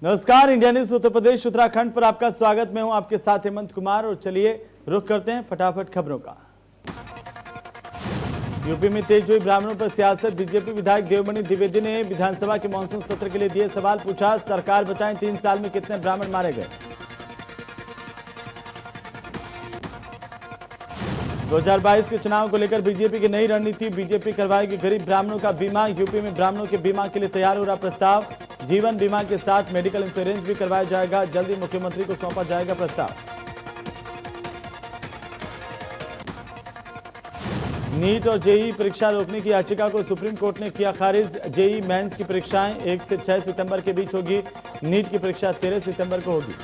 नमस्कार, India news Uttar Pradesh Uttarakhand पर आपका स्वागत। मैं हूं आपके साथ हेमंत कुमार और चलिए रुख करते हैं फटाफट खबरों का। यूपी में तेज हुई ब्राह्मणों पर सियासत। बीजेपी विधायक देवमणि द्विवेदी ने विधानसभा के मानसून सत्र के लिए दिए सवाल। पूछा, सरकार बताएं 3 साल में कितने ब्राह्मण मारे गए। 2022 के चुनाव को लेकर बीजेपी की नई रणनीति। बीजेपी करवाएगी गरीब ब्राह्मणों का बीमा। यूपी में ब्राह्मणों के बीमा के लिए तैयार हो रहा प्रस्ताव। जीवन बीमा के साथ मेडिकल इंश्योरेंस भी करवाया जाएगा। जल्दी मुख्यमंत्री को सौंपा जाएगा प्रस्ताव। नीट और जेईई परीक्षा रोकने की याचिका को सुप्रीम कोर्ट ने किया खारिज। जेईई मेंस की परीक्षाएं 1 से 6 सितंबर के बीच होगी। नीट की परीक्षा 13 सितंबर को होगी।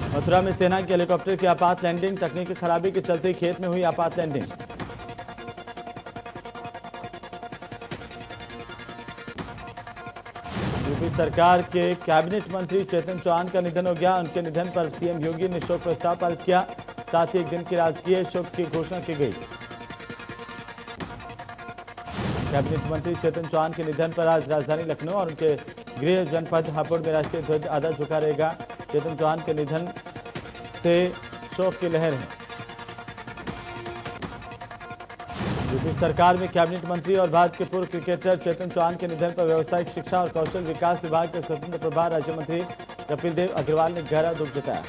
मथुरा में सेना के हेलीकॉप्टर की आपात लैंडिंग। तकनीकी खराबी के चलते खेत में हुई आपात लैंडिंग। यूपी सरकार के कैबिनेट मंत्री चेतन चौहान का निधन हो गया। उनके निधन पर सीएम योगी ने शोक प्रस्ताव पारित किया। साथ ही एक दिन की राजकीय शोक की घोषणा की गई। कैबिनेट मंत्री चेतन चौहान के निधन पर आज राजधानी लखनऊ और उनके गृह जनपद हापुड़ में राष्ट्रीय ध्वज आधा झुका रहेगा। चेतन चौहान के निधन से शोक की लहर है। यूपी सरकार में कैबिनेट मंत्री और भारत के पूर्व क्रिकेटर चेतन चौहान के निधन पर व्यावसायिक शिक्षा और कौशल विकास विभाग के स्वतंत्र प्रभार राज्य मंत्री कपिल देव अग्रवाल ने गहरा दुख जताया।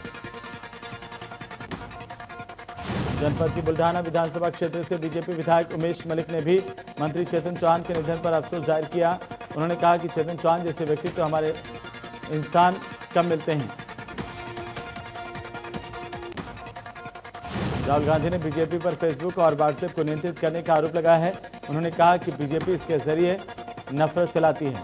जनपद की बुल्ढाना विधानसभा क्षेत्र से बीजेपी विधायक उमेश मलिक ने भी मंत्री चेतन चौहान के निधन पर अफसोस जाहिर किया। उन्होंने कहा कि चेतन चौहान जैसे व्यक्तित्व तो हमारे इंसान कम मिलते हैं। राहुल गांधी ने बीजेपी पर फेसबुक और व्हाट्सएप को नियंत्रित करने का आरोप लगाया है। उन्होंने कहा कि बीजेपी इसके जरिए नफरत फैलाती है।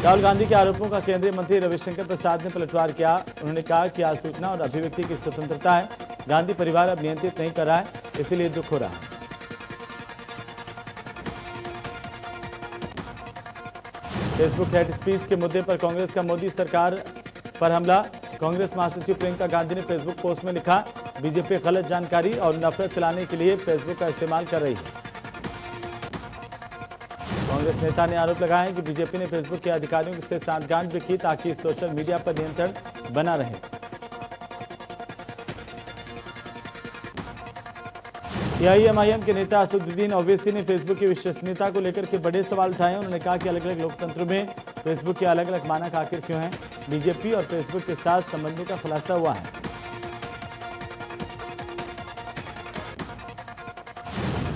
राहुल गांधी के आरोपों का केंद्रीय मंत्री रविशंकर प्रसाद ने पलटवार किया। उन्होंने कहा कि आज सूचना और अभिव्यक्ति की स्वतंत्रता है। गांधी परिवार अब नियंत्रित नहीं कर रहा है, इसीलिए दुख हो रहा है। फेसबुक हेट स्पीच के मुद्दे पर कांग्रेस का मोदी सरकार पर हमला। कांग्रेस महासचिव प्रियंका गांधी ने फेसबुक पोस्ट में लिखा, बीजेपी गलत जानकारी और नफरत फैलाने के लिए फेसबुक का इस्तेमाल कर रही है। कांग्रेस नेता ने आरोप लगाया है कि बीजेपी ने फेसबुक के अधिकारियों से सांठगांठ भी की ताकि सोशल मीडिया पर नियंत्रण बना रहे। एआईएमआईएम के नेता असदुद्दीन ओवैसी ने फेसबुक की विश्वसनीयता को लेकर के बड़े सवाल उठाए। उन्होंने कहा कि अलग अलग लोकतंत्र में फेसबुक के अलग अलग मानक आखिर क्यों हैं। बीजेपी और फेसबुक के साथ संबंधों का खुलासा हुआ है।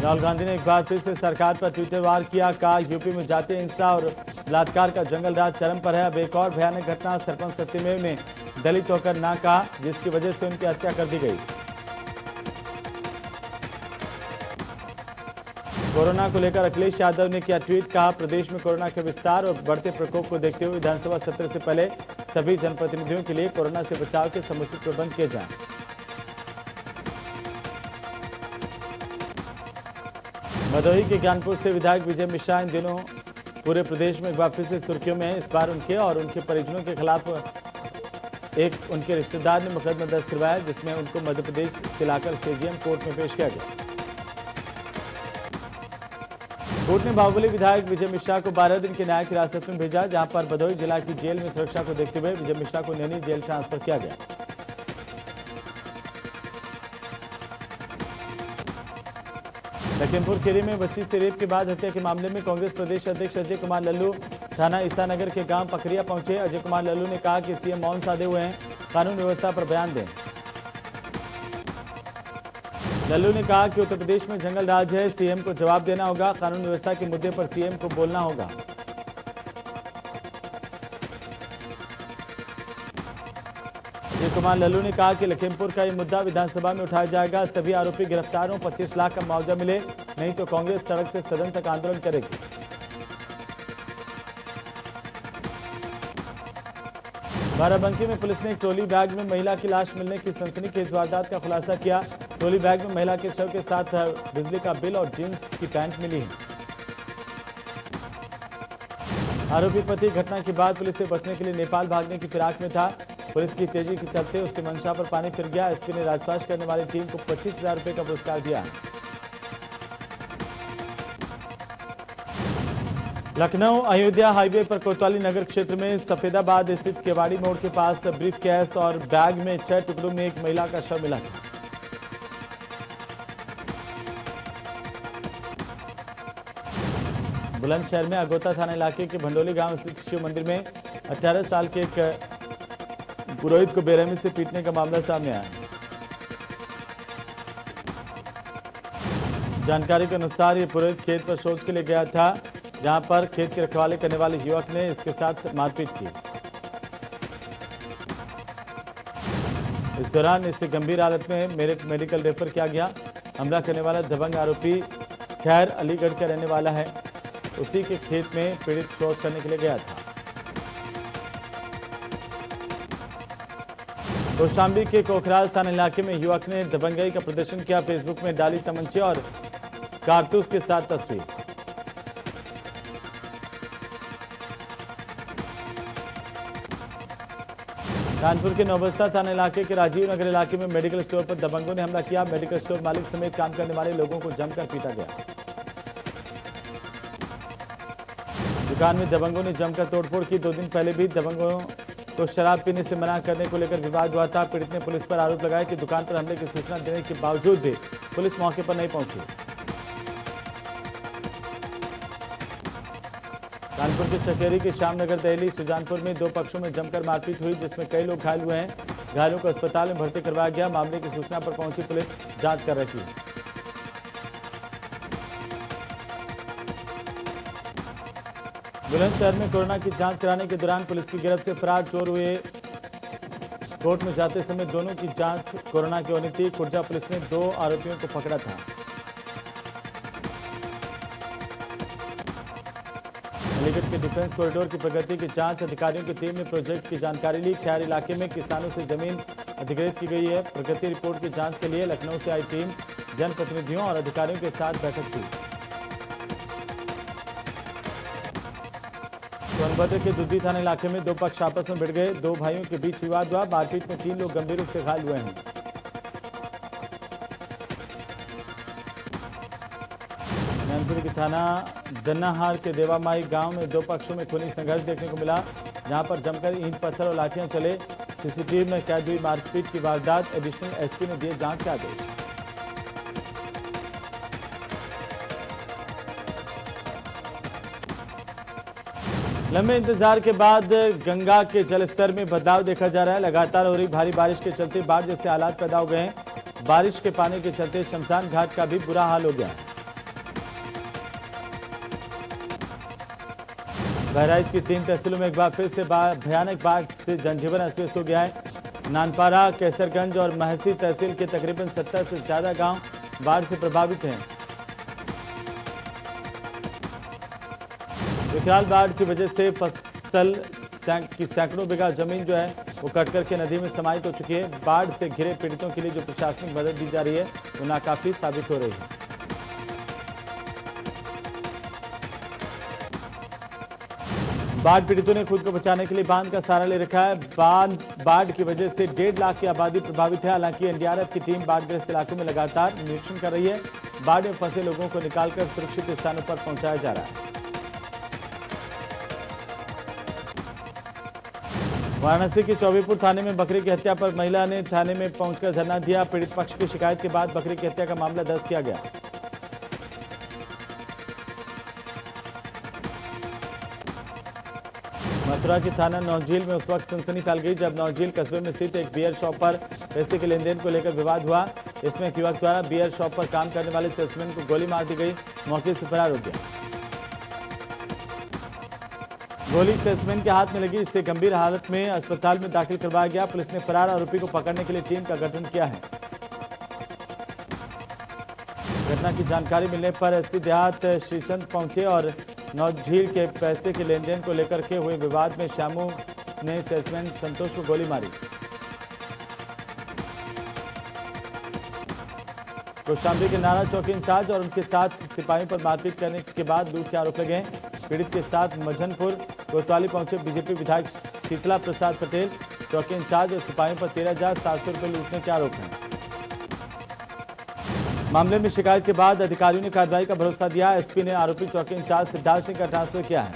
राहुल गांधी ने एक बार फिर से सरकार पर ट्विटर वार किया। कहा, यूपी में जातीय हिंसा और बलात्कार का जंगल राज चरम पर है। अब एक और भयानक घटना। सरपंच सत्यमेव ने दलित होकर ना कहा, जिसकी वजह से उनकी हत्या कर दी गई। कोरोना को लेकर अखिलेश यादव ने किया ट्वीट। कहा, प्रदेश में कोरोना के विस्तार और बढ़ते प्रकोप को देखते हुए विधानसभा सत्र से पहले सभी जनप्रतिनिधियों के लिए कोरोना से बचाव के समुचित प्रबंध किए जाएं। भदोही के ज्ञानपुर से विधायक विजय मिश्रा इन दिनों पूरे प्रदेश में एक बार फिर से सुर्खियों में है। इस बार उनके और उनके परिजनों के खिलाफ एक उनके रिश्तेदार ने मुकदमा दर्ज करवाया, जिसमें उनको मध्य प्रदेश से लाकर सीजेएम कोर्ट में पेश किया गया। कोर्ट ने बाहुबली विधायक विजय मिश्रा को 12 दिन की न्यायिक हिरासत में भेजा, जहां पर भदोही जिला की जेल में सुरक्षा को देखते हुए विजय मिश्रा को नैनी जेल ट्रांसफर किया गया। लखीमपुर खीरी में बच्ची से रेप के बाद हत्या के मामले में कांग्रेस प्रदेश अध्यक्ष अजय कुमार लल्लू थाना ईसानगर के गांव पकरिया पहुंचे। अजय कुमार लल्लू ने कहा कि सीएम मौन साधे हुए हैं, कानून व्यवस्था पर बयान दें। लल्लू ने कहा कि उत्तर प्रदेश में जंगल राज है, सीएम को जवाब देना होगा। कानून व्यवस्था के मुद्दे पर सीएम को बोलना होगा। अजय कुमार लल्लू ने कहा कि लखीमपुर का ये मुद्दा विधानसभा में उठाया जाएगा। सभी आरोपी गिरफ्तार हों, 25 लाख का मुआवजा मिले, नहीं तो कांग्रेस सड़क से सदन तक आंदोलन करेगी। बाराबंकी में पुलिस ने एक ट्रॉली बैग में महिला की लाश मिलने की सनसनीखेज वारदात का खुलासा किया। ट्रॉली बैग में महिला के शव के साथ बिजली का बिल और जींस की पैंट मिली है। आरोपी पति घटना के बाद पुलिस से बचने के लिए नेपाल भागने की फिराक में था। पुलिस की तेजी के चलते उसकी मंशा पर पानी फिर गया। एसपी ने राजपाश करने वाली टीम को 25,000 रुपए का पुरस्कार दिया। लखनऊ अयोध्या हाईवे पर कोतवाली नगर क्षेत्र में सफेदाबाद स्थित केवाड़ी मोड़ के पास ब्रीफ केस और बैग में 6 टुकड़ों में एक महिला का शव मिला था। बुलंदशहर में अगोता थाना इलाके के भंडोली गांव स्थित शिव मंदिर में 18 साल के एक पुरोहित को बेरहमी से पीटने का मामला सामने आया। जानकारी के अनुसार ये पुरोहित खेत पर शौच के लिए गया था, जहां पर खेत की रखवाली करने वाले युवक ने इसके साथ मारपीट की। इस दौरान इसे गंभीर हालत में मेरठ मेडिकल रेफर किया गया। हमला करने वाला दबंग आरोपी खैर अलीगढ़ का रहने वाला है। उसी के खेत में पीड़ित शौच करने के लिए गया था। कौशाम्बी के कोखराज थाना इलाके में युवक ने दबंगई का प्रदर्शन किया। फेसबुक में डाली तमंचे और कारतूस के साथ तस्वीर। कानपुर के नौबस्ता थाना इलाके के राजीव नगर इलाके में मेडिकल स्टोर पर दबंगों ने हमला किया। मेडिकल स्टोर मालिक समेत काम करने वाले लोगों को जमकर पीटा गया। दुकान में दबंगों ने जमकर तोड़फोड़ की। 2 दिन पहले भी दबंगों को शराब पीने से मना करने को लेकर विवाद हुआ था। पीड़ित ने पुलिस पर आरोप लगाया कि दुकान पर हमले की सूचना देने के बावजूद भी पुलिस मौके पर नहीं पहुंची। कानपुर के चकेरी के श्यामनगर दहली सुजानपुर में 2 पक्षों में जमकर मारपीट हुई, जिसमें कई लोग घायल हुए हैं। घायलों को अस्पताल में भर्ती करवाया गया। मामले की सूचना पर पहुंची पुलिस जांच कर रही है। बुलंदशहर में कोरोना की जांच कराने के दौरान पुलिस की गिरफ्त से फरार चोर हुए। कोर्ट में जाते समय दोनों की जांच कोरोना की होनी थी। खुर्जा पुलिस ने 2 आरोपियों को पकड़ा था। अलीगढ़ के डिफेंस कॉरिडोर की प्रगति की जांच अधिकारियों की टीम ने प्रोजेक्ट की जानकारी ली। खैर इलाके में किसानों से जमीन अधिग्रहित की गई है। प्रगति रिपोर्ट की जांच के लिए लखनऊ से आई टीम जनप्रतिनिधियों और अधिकारियों के साथ बैठक की। सोनभद्र के दुद्दी थाना इलाके में 2 पक्ष आपस में भिड़ गए। 2 भाइयों के बीच विवाद हुआ। मारपीट में 3 लोग गंभीर रूप से घायल हुए हैं। मैनपुरी के थाना दन्नाहार के देवामाई गांव में 2 पक्षों में खूनी संघर्ष देखने को मिला, जहां पर जमकर ईंट पत्थर और लाठियां चले। सीसीटीवी में कैद हुई मारपीट की वारदात। एडिशनल एसपी ने दिए जांच के आदेश। लंबे इंतजार के बाद गंगा के जलस्तर में बदलाव देखा जा रहा है। लगातार हो रही भारी बारिश के चलते बाढ़ जैसे हालात पैदा हो गए हैं। बारिश के पानी के चलते शमशान घाट का भी बुरा हाल हो गया है। बहराइच की 3 तहसीलों में एक बार फिर से भयानक बाढ़ से जनजीवन अस्त-व्यस्त हो गया है। नानपारा, कैसरगंज और महसी तहसील के तकरीबन 70 से ज्यादा गांव बाढ़ से प्रभावित हैं। विकराल बाढ़ की वजह से फसल की सैकड़ों बीघा जमीन जो है वो कट करके नदी में समाहित हो चुकी है। बाढ़ से घिरे पीड़ितों के लिए जो प्रशासनिक मदद दी जा रही है वो नाकाफी साबित हो रही है। बाढ़ पीड़ितों ने खुद को बचाने के लिए बांध का सहारा ले रखा है। बाढ़ की वजह से 1.5 लाख की आबादी प्रभावित है। हालांकि एनडीआरएफ की टीम बाढ़ग्रस्त इलाकों में लगातार निरीक्षण कर रही है। बाढ़ में फंसे लोगों को निकालकर सुरक्षित स्थानों पर पहुंचाया जा रहा है। वाराणसी के चौबेपुर थाने में बकरी की हत्या पर महिला ने थाने में पहुंचकर धरना दिया। पीड़ित पक्ष की शिकायत के बाद बकरी की हत्या का मामला दर्ज किया गया। मथुरा के थाना नौझील में उस वक्त सनसनी फैल गई जब नौझील कस्बे में स्थित एक बियर शॉप पर पैसे के लेन देन को लेकर विवाद हुआ। इसमें एक युवक द्वारा बियर शॉप पर काम करने वाले सेल्समैन को गोली मार दी गई। मौके से फरार हो गया। गोली सेल्समैन के हाथ में लगी, इससे गंभीर हालत में अस्पताल में दाखिल करवाया गया। पुलिस ने फरार आरोपी को पकड़ने के लिए टीम का गठन किया है। घटना की जानकारी मिलने पर एसपी देहात श्रीचंद पहुंचे और नौझील के पैसे के लेन देन को लेकर के हुए विवाद में शामू ने सेल्समैन संतोष को गोली मारी। कौशाम्बी के नारा चौकी इंचार्ज और उनके साथ सिपाहियों पर मारपीट करने के बाद लूट के आरोप लगे हैं। पीड़ित के साथ मझनपुर कोतवाली पहुंचे बीजेपी विधायक शीतला प्रसाद पटेल। चौकी इंचार्ज और सिपाहियों पर 13,700 रुपये लूटने के आरोप हैं। मामले में शिकायत के बाद अधिकारियों ने कार्रवाई का भरोसा दिया। एसपी ने आरोपी चौकी इंचार्ज सिद्धार्थ सिंह का ट्रांसफर किया है।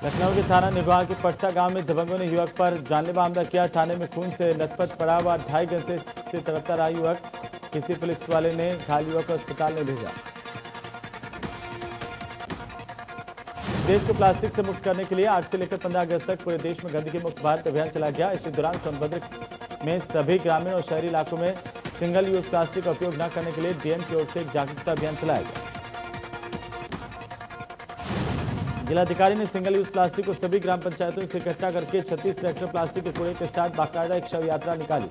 लखनऊ के थाना निगवा के पटसा गांव में दबंगों ने युवक पर जानलेवा हमला किया। थाने में खून से लथपथ पड़ा हुआ 2.5 घंटे से तड़पता रहा युवक। किसी पुलिस वाले ने घायल युवक को अस्पताल में भेजा। देश को प्लास्टिक से मुक्त करने के लिए 8 से लेकर 15 अगस्त तक पूरे देश में गंदगी मुक्त भारत अभियान चलाया गया। इसी दौरान सोनभद्र में सभी ग्रामीण और शहरी इलाकों में सिंगल यूज प्लास्टिक का उपयोग न करने के लिए डीएम की ओर से एक जागरूकता अभियान चलाया गया। जिलाधिकारी ने सिंगल यूज प्लास्टिक को सभी ग्राम पंचायतों से इकट्ठा करके 36 ट्रैक्टर प्लास्टिक के कूड़े के साथ बाकायदा एक शव यात्रा निकाली।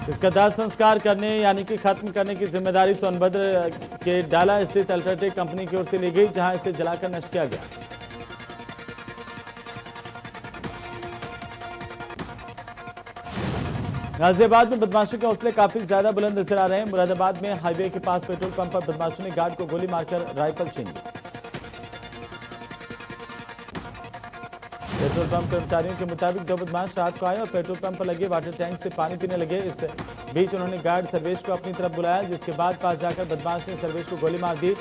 इसका दाह संस्कार करने यानी कि खत्म करने की जिम्मेदारी सोनभद्र के डाला स्थित अल्ट्राटेक कंपनी की ओर से ली गई, जहां इसे जलाकर नष्ट किया गया। गाजियाबाद में बदमाशों के हौसले काफी ज्यादा बुलंद नजर आ रहे हैं। मुरादाबाद में हाईवे के पास पेट्रोल पंप पर बदमाशों ने गार्ड को गोली मारकर राइफल छीन ली। पेट्रोल पंप कर्मचारियों के मुताबिक 2 बदमाश रात को आए और पेट्रोल पंप पर लगे वाटर टैंक से पानी पीने लगे। इस बीच उन्होंने गार्ड सर्वेश को अपनी तरफ बुलाया, जिसके बाद पास जाकर बदमाश ने सर्वेश को गोली मार दी।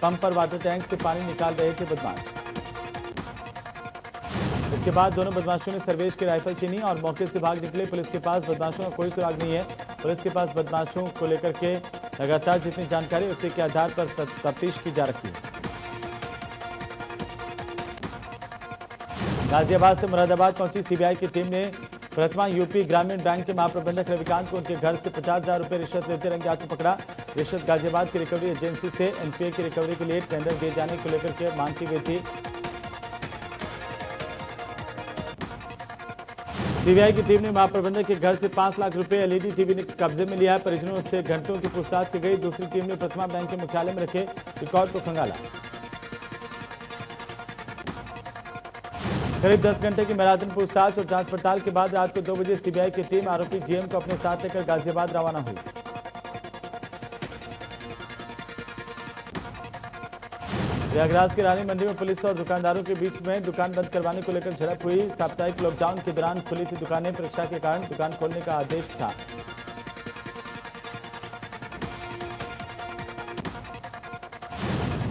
पंप पर वाटर टैंक से पानी निकाल रहे थे बदमाश। इसके बाद दोनों बदमाशों ने सर्वेश की राइफल छीनी और मौके से भाग निकले। पुलिस के पास बदमाशों का कोई सुराग नहीं है। पुलिस के पास बदमाशों को लेकर के लगातार जितनी जानकारी उसी के आधार पर तफ्तीश की जा रही है। गाजियाबाद से मुरादाबाद पहुंची सीबीआई की टीम ने प्रथमा यूपी ग्रामीण बैंक के महाप्रबंधक रविकांत को उनके घर से 50,000 रुपए रिश्वत लेते रंगे हाथों पकड़ा। रिश्वत गाजियाबाद की रिकवरी एजेंसी से एनपीए की रिकवरी के लिए टेंडर दिए जाने को लेकर के मांग की गई थी। सीबीआई की टीम ने महाप्रबंधक के घर से 5 लाख रुपए एलईडी टीवी ने कब्जे में लिया है। परिजनों से घंटों की पूछताछ की गई। दूसरी टीम ने प्रथमा बैंक के मुख्यालय में रखे रिकॉर्ड को खंगाला। करीब 10 घंटे की मैराथन पूछताछ और जांच पड़ताल के बाद रात को 2 बजे सीबीआई की टीम आरोपी जीएम को अपने साथ लेकर गाजियाबाद रवाना हुई। प्रयागराज की रानी मंडी में पुलिस और दुकानदारों के बीच में दुकान बंद करवाने को लेकर झड़प हुई। साप्ताहिक लॉकडाउन के दौरान खुली थी दुकानें। परीक्षा के कारण दुकान खोलने का आदेश था।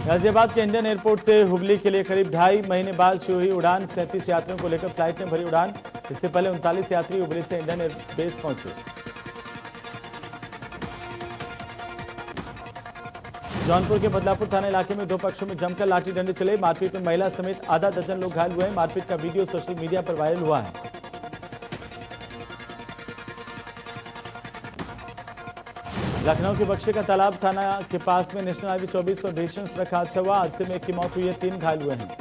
गाजियाबाद के इंडियन एयरपोर्ट से हुबली के लिए करीब 2.5 महीने बाद शुरू हुई उड़ान। 37 यात्रियों को लेकर फ्लाइट में भरी उड़ान। इससे पहले 39 यात्री हुबली से इंडियन एयरबेस पहुंचे। जौनपुर के बदलापुर थाना इलाके में 2 पक्षों में जमकर लाठी डंडे चले। मारपीट में महिला समेत आधा दर्जन लोग घायल हुए। मारपीट का वीडियो सोशल मीडिया पर वायरल हुआ है। लखनऊ के बक्शी का तालाब थाना के पास में नेशनल हाईवे 24 पर भीषण सड़क हादसा हुआ। हादसे में 1 की मौत हुई है, 3 घायल हुए हैं।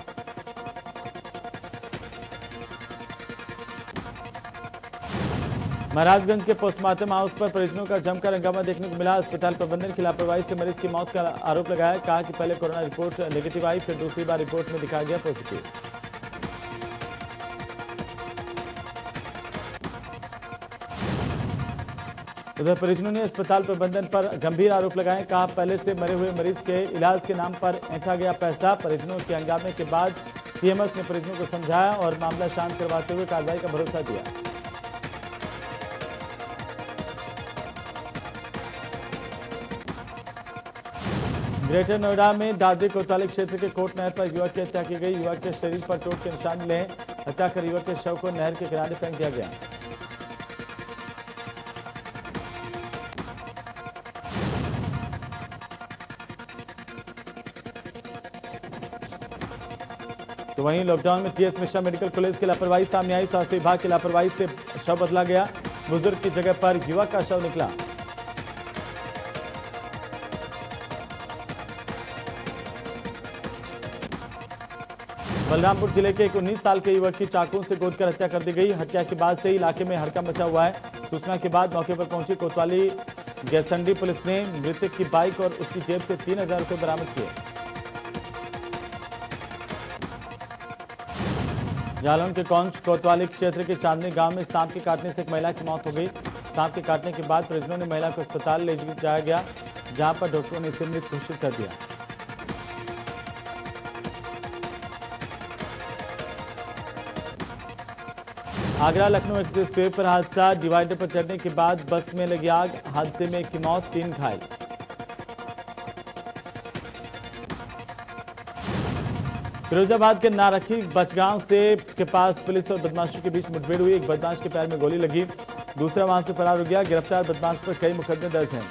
महाराजगंज के पोस्टमार्टम हाउस पर परिजनों का जमकर हंगामा देखने को मिला। अस्पताल प्रबंधन की लापरवाही से मरीज की मौत का आरोप लगाया। कहा कि पहले कोरोना रिपोर्ट नेगेटिव आई, फिर दूसरी बार रिपोर्ट में दिखाया गया पॉजिटिव। उधर परिजनों ने अस्पताल प्रबंधन पर गंभीर आरोप लगाए। कहा पहले से मरे हुए मरीज के इलाज के नाम पर ऐंठा गया पैसा। परिजनों के हंगामे के बाद सीएमएस ने परिजनों को समझाया और मामला शांत करवाते हुए कार्रवाई का भरोसा दिया। ग्रेटर नोएडा में दादरी कोतवाली क्षेत्र के कोट नहर पर युवक की हत्या की गई। युवक के शरीर पर चोट के निशान मिले हैं। हत्या कर युवक के शव को नहर के किनारे फेंक दिया गया। तो वहीं लॉकडाउन में टीएस मिश्रा मेडिकल कॉलेज की लापरवाही सामने आई। स्वास्थ्य विभाग की लापरवाही से शव बदला गया। बुजुर्ग की जगह पर युवक का शव निकला। बलरामपुर जिले के एक 19 साल के युवक की चाकू से गोदकर हत्या कर दी गई। हत्या के बाद से इलाके में हड़कंप मचा हुआ है। सूचना के बाद मौके पर पहुंची कोतवाली गैसंडी पुलिस ने मृतक की बाइक और उसकी जेब से 3,000 रुपए बरामद किए। जालौन के कौंच कोतवाली क्षेत्र के चांदनी गांव में सांप के काटने से एक महिला की मौत हो गई। सांप के काटने के बाद परिजनों ने महिला को अस्पताल ले जाया गया, जहां पर डॉक्टरों ने इसे मृत घोषित कर दिया। आगरा लखनऊ एक्सप्रेस वे पर हादसा, डिवाइडर पर चढ़ने के बाद बस में लगी आग, हादसे में एक की मौत, 3 घायल। फिरोजाबाद के नारखी बचगांव से के पास पुलिस और बदमाशों के बीच मुठभेड़ हुई, एक बदमाश के पैर में गोली लगी, दूसरा वहां से फरार हो गया। गिरफ्तार बदमाश पर कई मुकदमे दर्ज हैं।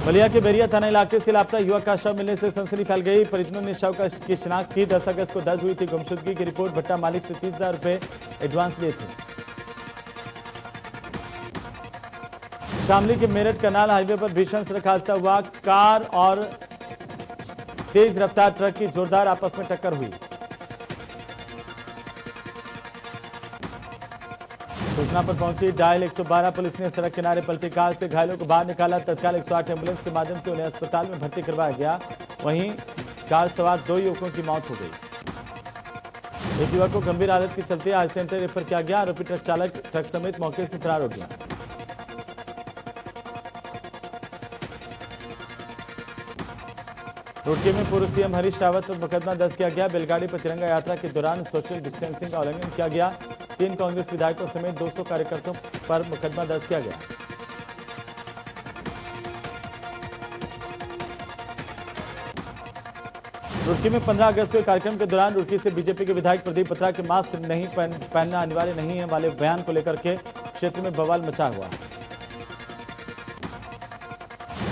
बलिया के बेरिया थाना इलाके से लापता युवक का शव मिलने से सनसनी फैल गई। परिजनों ने शव की शिनाख्त की। 10 अगस्त को दर्ज हुई थी गुमशुदगी की रिपोर्ट। भट्टा मालिक से 30,000 रुपए एडवांस लिए थे। शामली के मेरठ करनाल हाईवे पर भीषण सड़क हादसा हुआ। कार और तेज रफ्तार ट्रक की जोरदार आपस में टक्कर हुई। सूचना पर पहुंची डायल 112 पुलिस ने सड़क किनारे पलटी कार से घायलों को बाहर निकाला। तत्काल 108 एम्बुलेंस के माध्यम से उन्हें अस्पताल में भर्ती करवाया गया। वहीं कार सवार 2 युवकों की मौत हो गई। एक युवक को गंभीर हालत के चलते आई सेंटर रेफर किया गया। आरोपी ट्रक चालक ट्रक समेत मौके से फरार हो गया। रुड़की में पूर्व सीएम हरीश रावत पर मुकदमा दर्ज किया गया। बैलगाड़ी पर तिरंगा यात्रा के दौरान सोशल डिस्टेंसिंग का उल्लंघन किया गया। 3 कांग्रेस विधायकों समेत 200 कार्यकर्ताओं पर मुकदमा दर्ज किया गया। रुड़की में 15 अगस्त के कार्यक्रम के दौरान रुड़की से बीजेपी के विधायक प्रदीप बत्रा के मास्क नहीं पहनना अनिवार्य नहीं है वाले बयान को लेकर के क्षेत्र में बवाल मचा हुआ।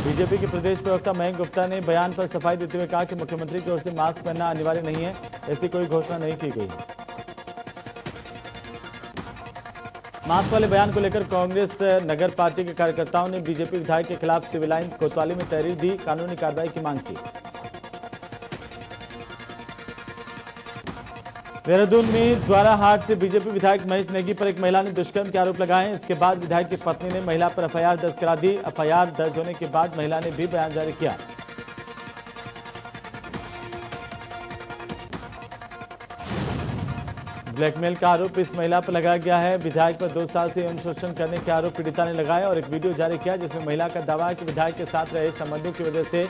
बीजेपी के प्रदेश प्रवक्ता मयंक गुप्ता ने बयान पर सफाई देते हुए कहा कि मुख्यमंत्री की ओर से मास्क पहनना अनिवार्य नहीं है, ऐसी कोई घोषणा नहीं की गई। मास्क वाले बयान को लेकर कांग्रेस नगर पार्टी के कार्यकर्ताओं ने बीजेपी विधायक के खिलाफ सिविल लाइन कोतवाली में तहरीर दी, कानूनी कार्रवाई की मांग की। देहरादून में द्वाराहाट से बीजेपी विधायक महेश नेगी पर एक महिला ने दुष्कर्म के आरोप लगाए हैं। इसके बाद विधायक की पत्नी ने महिला पर एफआईआर दर्ज करा दी। एफआईआर दर्ज होने के बाद महिला ने भी बयान जारी किया। ब्लैकमेल का आरोप इस महिला पर लगाया गया है। विधायक पर 2 साल से यौन शोषण करने के आरोप पीड़िता ने लगाए और एक वीडियो जारी किया जिसमें महिला का दावा है कि विधायक के साथ रहे संबंधों की वजह से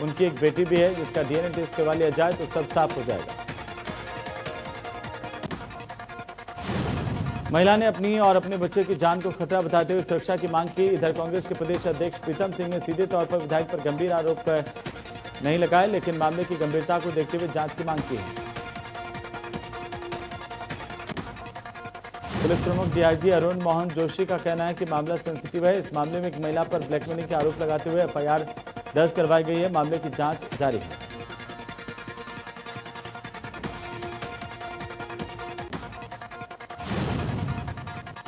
उनकी एक बेटी भी है, जिसका डीएनए टेस्ट करवा लिया जाए तो सब साफ हो जाएगा। महिला ने अपनी और अपने बच्चे की जान को खतरा बताते हुए सुरक्षा की मांग की। इधर कांग्रेस के प्रदेश अध्यक्ष प्रीतम सिंह ने सीधे तौर पर विधायक पर गंभीर आरोप नहीं लगाए, लेकिन मामले की गंभीरता को देखते हुए जांच की मांग की है। पुलिस प्रमुख डीआईजी अरुण मोहन जोशी का कहना है कि मामला सेंसिटिव है। इस मामले में एक महिला पर ब्लैकमेलिंग के आरोप लगाते हुए एफआईआर दर्ज करवाई गई है। मामले की जांच जारी है।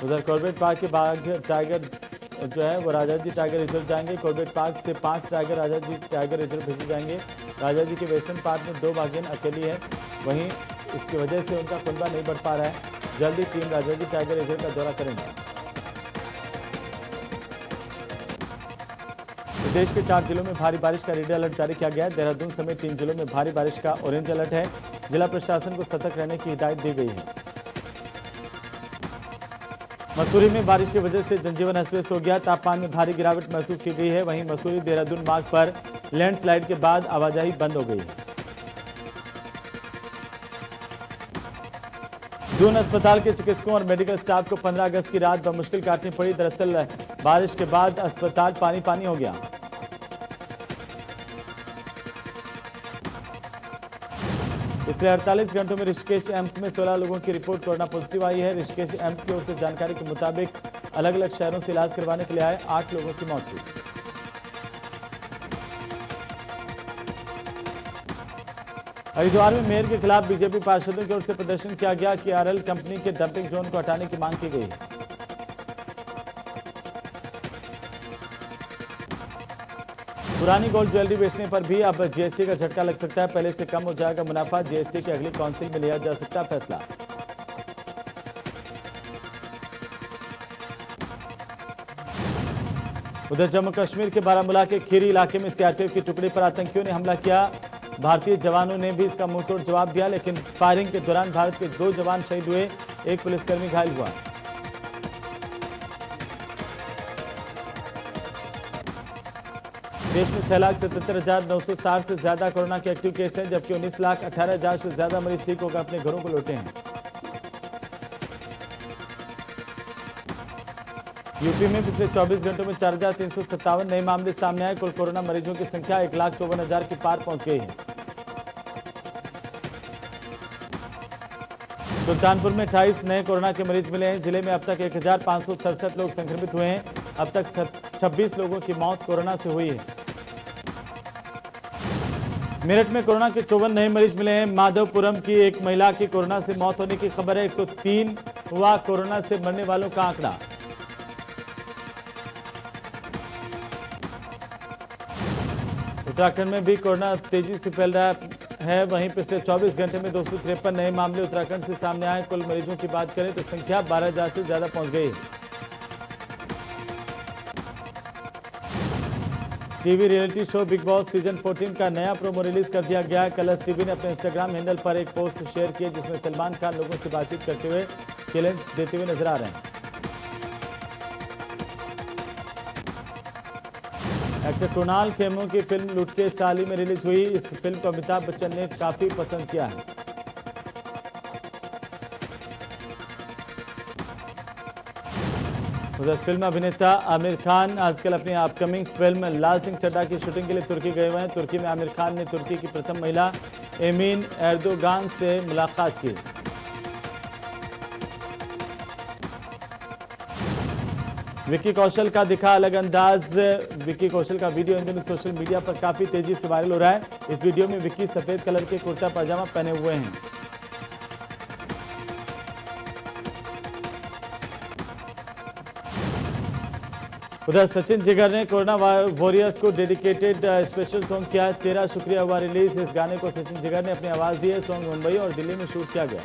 उधर कॉर्बेट पार्क के बाघ टाइगर जो है वो राजाजी टाइगर रिजर्व जाएंगे। कॉर्बेट पार्क से 5 टाइगर राजाजी टाइगर रिजर्व भेजे जाएंगे। राजाजी के वेस्टर्न पार्क में 2 बाघिन अकेली है, वहीं इसकी वजह से उनका कुनबा नहीं बढ़ पा रहा है। जल्दी टीम राजाजी टाइगर रिजर्व का दौरा करेंगे। प्रदेश के 4 जिलों में भारी बारिश का रेड अलर्ट जारी किया गया है। देहरादून समेत 3 जिलों में भारी बारिश का ऑरेंज अलर्ट है। जिला प्रशासन को सतर्क रहने की हिदायत दी गई है। मसूरी में बारिश की वजह से जनजीवन अस्त व्यस्त हो गया। तापमान में भारी गिरावट महसूस की गई है। वहीं मसूरी देहरादून मार्ग पर लैंडस्लाइड के बाद आवाजाही बंद हो गई है। दून अस्पताल के चिकित्सकों और मेडिकल स्टाफ को 15 अगस्त की रात बमुश्किल काटनी पड़ी। दरअसल बारिश के बाद अस्पताल पानी पानी हो गया। पिछले 48 घंटों में ऋषिकेश एम्स में 16 लोगों की रिपोर्ट कोरोना पॉजिटिव आई है। ऋषिकेश एम्स की ओर से जानकारी के मुताबिक अलग अलग शहरों से इलाज करवाने के लिए आए 8 लोगों की मौत हुई। हरिद्वार में मेयर के खिलाफ बीजेपी पार्षदों की ओर से प्रदर्शन किया गया। केआरएल कंपनी के डंपिंग जोन को हटाने की मांग की गई है। पुरानी गोल्ड ज्वेलरी बेचने पर भी अब जीएसटी का झटका लग सकता है। पहले से कम हो जाएगा मुनाफा। जीएसटी की अगली काउंसिल में लिया जा सकता है फैसला। उधर जम्मू कश्मीर के बारामूला के खीरी इलाके में सीआरपीएफ की टुकड़ी पर आतंकियों ने हमला किया। भारतीय जवानों ने भी इसका मुंहतोड़ जवाब दिया, लेकिन फायरिंग के दौरान भारत के 2 जवान शहीद हुए, एक पुलिसकर्मी घायल हुआ। देश में 6,77,960 से ज्यादा कोरोना के एक्टिव केस हैं, जबकि 19,18,000 से ज्यादा मरीज ठीक होकर अपने घरों को लौटे हैं। यूपी में पिछले 24 घंटों में 4,357 नए मामले सामने आए। कुल कोरोना मरीजों की संख्या 1,54,000 के पार पहुंच गई है। सुल्तानपुर में 28 नए कोरोना के मरीज मिले हैं। जिले में अब तक 1,567 लोग संक्रमित हुए हैं। अब तक 26 लोगों की मौत कोरोना से हुई है। मेरठ में कोरोना के 54 नए मरीज मिले हैं। माधवपुरम की एक महिला की कोरोना से मौत होने की खबर है। 103 हुआ कोरोना से मरने वालों का आंकड़ा। उत्तराखंड में भी कोरोना तेजी से फैल रहा है। वहीं पिछले 24 घंटे में 253 नए मामले उत्तराखंड से सामने आए। कुल मरीजों की बात करें तो संख्या 12,000 से ज्यादा पहुंच गई है। TV reality show big boss season 14 का नया प्रोमो रिलीज कर दिया गया। कलर्स टीवी ने अपने इंस्टाग्राम हैंडल पर एक पोस्ट शेयर किए, जिसमें सलमान खान लोगों से बातचीत करते हुए चैलेंज देते हुए नजर आ रहे हैं। एक्टर कुणाल खेमू की फिल्म लुटकेश हाल ही में रिलीज हुई। इस फिल्म को अमिताभ बच्चन ने काफी पसंद किया है। उधर फिल्म अभिनेता आमिर खान आजकल अपनी अपकमिंग फिल्म लाल सिंह चड्ढा की शूटिंग के लिए तुर्की गए हुए हैं। तुर्की में आमिर खान ने तुर्की की प्रथम महिला एमीन एर्दोगान से मुलाकात की। विक्की कौशल का दिखा अलग अंदाज। विक्की कौशल का वीडियो इन दिनों सोशल मीडिया पर काफी तेजी से वायरल हो रहा है। इस वीडियो में विक्की सफेद कलर के कुर्ता पजामा पहने हुए हैं। उधर सचिन जिगर ने कोरोना वॉरियर्स को डेडिकेटेड स्पेशल सॉन्ग किया। तेरा शुक्रिया हुआ रिलीज। इस गाने को सचिन जिगर ने अपनी आवाज दी है। सॉन्ग मुंबई और दिल्ली में शूट किया गया।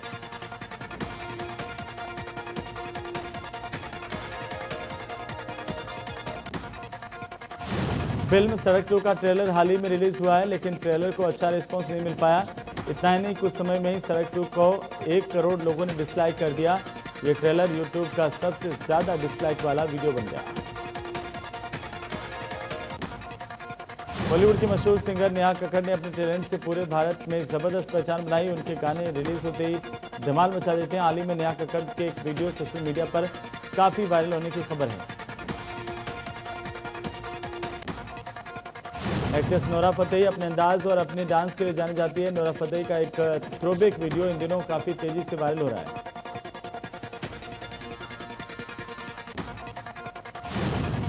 फिल्म सड़क 2 का ट्रेलर हाल ही में रिलीज हुआ है, लेकिन ट्रेलर को अच्छा रिस्पांस नहीं मिल पाया। इतना ही नहीं, कुछ समय में ही सड़क 2 को 1 करोड़ लोगों ने डिसलाइक कर दिया। ये ट्रेलर यूट्यूब का सबसे ज्यादा डिसलाइक वाला वीडियो बन गया। बॉलीवुड की मशहूर सिंगर नेहा कक्कड़ ने अपने टैलेंट से पूरे भारत में जबरदस्त पहचान बनाई। उनके गाने रिलीज होते ही धमाल मचा देते हैं। हाल ही में नेहा कक्कड़ के एक वीडियो सोशल मीडिया पर काफी वायरल होने की खबर है। एक्ट्रेस नोरा फतेही अपने अंदाज और अपने डांस के लिए जानी जाती है। नोरा फतेही का एक थ्रोबैक वीडियो इन दिनों काफी तेजी से वायरल हो रहा है।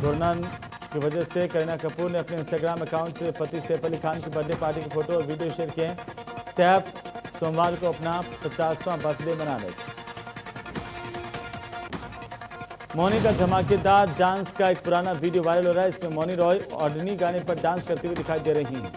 कोरोना की वजह से करीना कपूर ने अपने इंस्टाग्राम अकाउंट से पति सैफ अली खान की बर्थडे पार्टी की फोटो और वीडियो शेयर किए। सैफ सोमवार को अपना 50वां बर्थडे मना रहे। मौनी का धमाकेदार डांस का एक पुराना वीडियो वायरल हो रहा है। इसमें मौनी रॉय ऑर्डिनरी गाने पर डांस करते हुए दिखाई दे रही हैं।